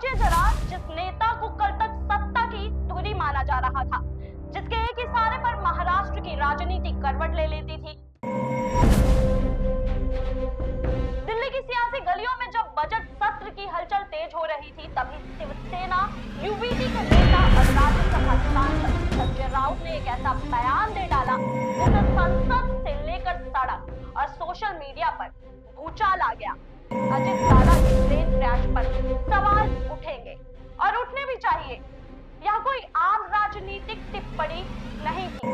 सोचिए जरा, जिस नेता को कल तक सत्ता की धुरी माना जा रहा था, जिसके एक इशारे पर महाराष्ट्र की राजनीति करवट ले लेती थी। दिल्ली की सियासी गलियों में जब बजट सत्र की हलचल तेज हो रही थी, तभी शिवसेना यूवीटी के नेता और राज्यसभा सांसद संजय राउत ने एक ऐसा बयान दे डाला जिससे संसद से लेकर सड़क और सोशल मीडिया पर भूचाल आ गया। अजित दादा के प्लेन क्रैश पर सवाल उठेंगे और उठने भी चाहिए। यह कोई आम राजनीतिक टिप्पणी नहीं थी।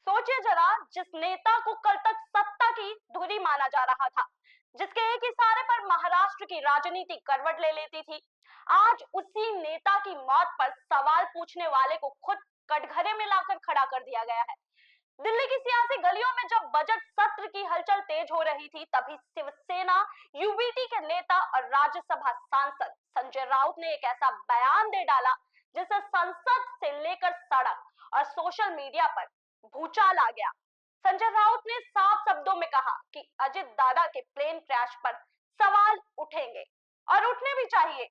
सोचिए जरा, जिस नेता को कल तक सत्ता की धुरी माना जा रहा था, जिसके एक इशारे पर महाराष्ट्र की राजनीति करवट ले लेती थी, आज उसी नेता की मौत पर सवाल पूछने वाले को खुद कटघरे में लाकर खड़ा कर दिया गया है। दिल्ली की सियासी गलियों में जब बजट सत्र की हलचल तेज हो रही थी, तभी शिवसेना यूवीटी के नेता और राज्यसभा सांसद संजय राउत ने एक ऐसा बयान दे डाला जिससे संसद से लेकर सड़क और सोशल मीडिया पर भूचाल आ गया। संजय राउत ने साफ शब्दों में कहा कि अजित दादा के प्लेन क्रैश पर सवाल उठेंगे और उठने भी चाहिए।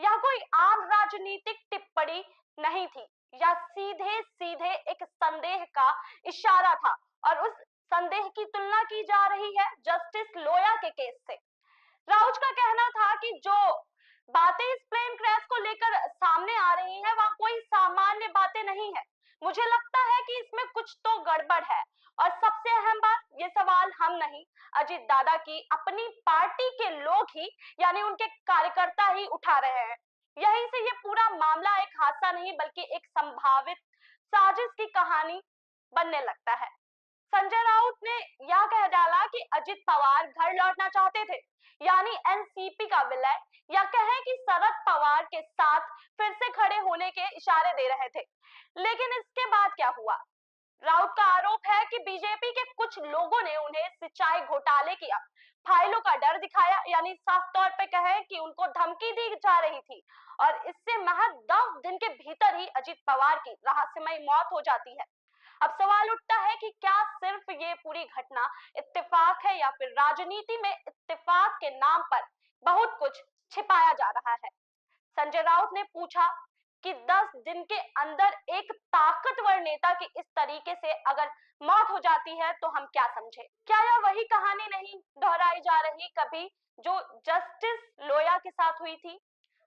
यह कोई आम राजनीतिक टिप्पणी नहीं थी, यह सीधे सीधे एक संदेह का इशारा था और उस संदेह की तुलना की जा रही है जस्टिस लोया के केस से। राउत का कहना था कि जो बातें इस प्लेन क्रैश को लेकर सामने आ रही है, वह कोई सामान्य बातें नहीं है। मुझे लगता है कि इसमें कुछ तो गड़बड़ है और सबसे अहम बात, ये सवाल हम नहीं, अजित दादा की अपनी पार्टी के लोग ही, यानी उनके कार्यकर्ता ही उठा रहे हैं। यहीं से ये पूरा मामला एक हादसा नहीं बल्कि एक संभावित साजिश की कहानी बनने लगता है। संजय राउत ने यह कह डाला कि अजित पवार घर लौटना चाहते थे, यानी एनसीपी का विलय, या कहें कि शरद पवार के साथ फिर से खड़े होने के इशारे दे रहे थे। लेकिन इसके बाद क्या हुआ? राउत का आरोप है कि बीजेपी के कुछ लोगों ने उन्हें सिंचाई घोटाले की फाइलों का डर दिखाया, यानी साफ तौर पे कहें कि उनको धमकी दी जा रही थी और इससे महज 10 दिन के भीतर ही अजित पवार की रहस्यमय मौत हो जाती है। अब सवाल उठता है कि क्या सिर्फ ये पूरी घटना इत्तेफाक है या फिर राजनीति में इत्तेफाक के नाम पर बहुत कुछ छिपाया जा रहा है। संजय राउत ने पूछा कि 10 दिन के अंदर एक ताकतवर नेता की इस तरीके से अगर मौत हो जाती है तो हम क्या समझे? क्या यह वही कहानी नहीं दोहराई जा रही कभी जो जस्टिस लोया के साथ हुई थी?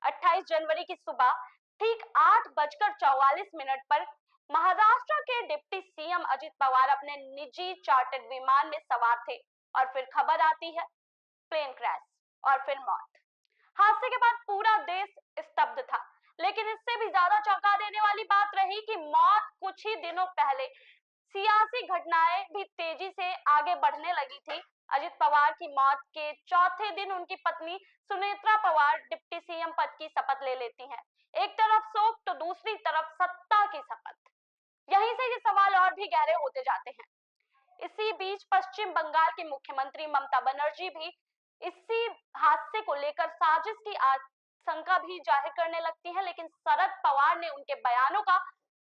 28 जनवरी की सुबह ठीक 8:44 पर महाराष्ट्र के डिप्टी सीएम अजित पवार अपने निजी चार्टर्ड विमान में सवार थे और फिर खबर आती है प्लेन क्रैश और फिर मौत। हादसे के बाद पूरा देश स्तब्ध था, लेकिन इससे भी ज्यादा चौंका देने वाली बात रही कि मौत कुछ ही दिनों पहले सियासी घटनाएं भी तेजी से आगे बढ़ने लगी थी। अजित पवार की मौत के चौथे दिन उनकी पत्नी सुनेत्रा पवार डिप्टी सीएम पद की शपथ ले लेती हैं। एक तरफ शोक तो दूसरी तरफ सत्ता की शपथ। यहीं से ये सवाल और भी गहरे होते जाते हैं। इसी बीच पश्चिम बंगाल की मुख्यमंत्री ममता बनर्जी भी इसी हादसे को लेकर साजिश की आशंका भी जाहिर करने लगती है, लेकिन शरद पवार ने उनके बयानों का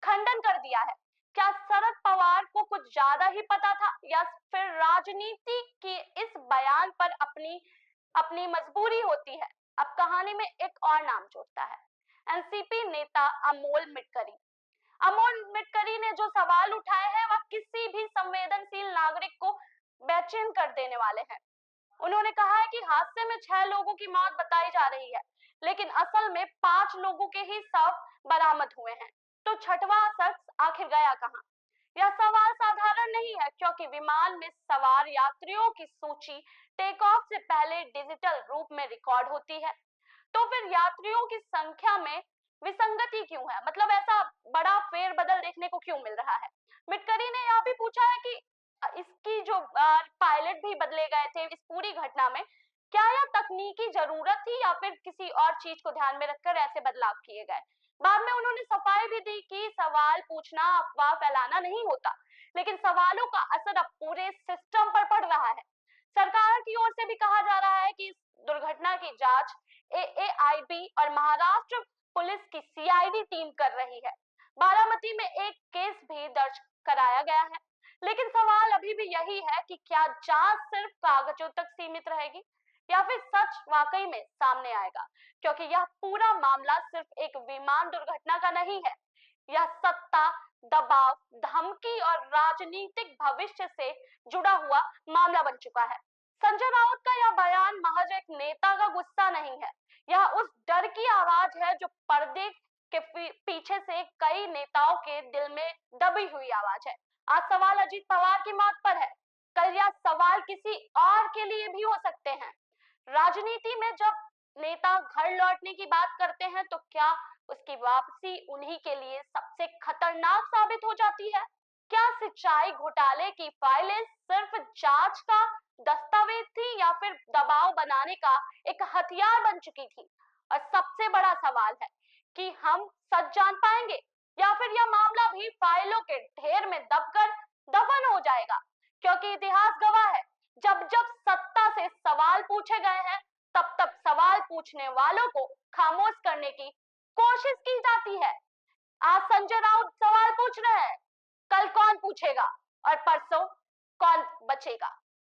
खंडन कर दिया है। क्या शरद पवार को कुछ ज्यादा ही पता था या फिर राजनीति के इस बयान पर अपनी अपनी मजबूरी होती है? अब कहानी में एक और नाम जुड़ता है, एनसीपी नेता अमोल मिटकरी। अमोल मिटकरी ने जो सवाल उठाए हैं वह किसी भी संवेदनशील नागरिक को बेचैन कर देने वाले हैं। उन्होंने कहा है कि हादसे में 6 लोगों की मौत बताई जा रही है, लेकिन असल में 5 लोगों के ही शव बरामद हुए हैं। तो छठवां शख्स आखिर गया कहां? यह सवाल साधारण नहीं है, क्योंकि विमान में सवार यात्रियों की सूची टेक ऑफ से पहले डिजिटल रूप में रिकॉर्ड होती है। तो फिर यात्रियों की संख्या में विसंगति क्यों है? मतलब ऐसा बड़ा फेरबदल देखने को क्यों मिल रहा है? मिटकरी ने यह भी पूछा है कि इसकी जो पायलट भी बदले गए थे इस पूरी घटना में, क्या यह तकनीकी जरूरत थी या फिर किसी और चीज को ध्यान में रखकर ऐसे बदलाव किए गए? बाद में उन्होंने सफाई भी दी कि सवाल पूछना अफवाह फैलाना नहीं होता, लेकिन सवालों का असर अब पूरे सिस्टम पर पड़ रहा है। सरकार की ओर से भी कहा जा रहा है कि इस दुर्घटना की जांच एएआईबी और महाराष्ट्र पुलिस की सीआईडी टीम कर रही है। बारामती में एक केस भी दर्ज कराया गया है, लेकिन सवाल अभी भी यही है कि क्या जांच सिर्फ कागजों तक सीमित रहेगी या फिर सच वाकई में सामने आएगा, क्योंकि यह पूरा मामला सिर्फ एक विमान दुर्घटना का नहीं है। यह सत्ता, दबाव, धमकी और राजनीतिक भविष्य से जुड़ा हुआ मामला बन चुका है। संजय राउत का यह बयान महज एक नेता का गुस्सा नहीं है, यह उस डर की आवाज है जो पर्दे के पीछे से कई नेताओं के दिल में दबी हुई आवाज है। आज सवाल अजीत पवार की मौत पर है, कल यह सवाल किसी और के लिए भी हो सकते हैं। राजनीति में जब नेता घर लौटने की बात करते हैं तो क्या उसकी वापसी उन्हीं के लिए सबसे खतरनाक साबित हो जाती है? क्या सिंचाई घोटाले की फाइलें सिर्फ जांच का दस्तावेज थी या फिर दबाव बनाने का एक हथियार बन चुकी थी? और सबसे बड़ा सवाल है कि हम सच जान पाएंगे या फिर यह मामला भी फाइलों के ढेर में दबकर दफन हो जाएगा? क्योंकि इतिहास गवाह है, जब जब सत्ता से सवाल पूछे गए हैं तब तब सवाल पूछने वालों को खामोश करने की कोशिश की जाती है। आज संजय राउत सवाल पूछ रहे हैं, कल कौन पूछेगा और परसों कौन बचेगा?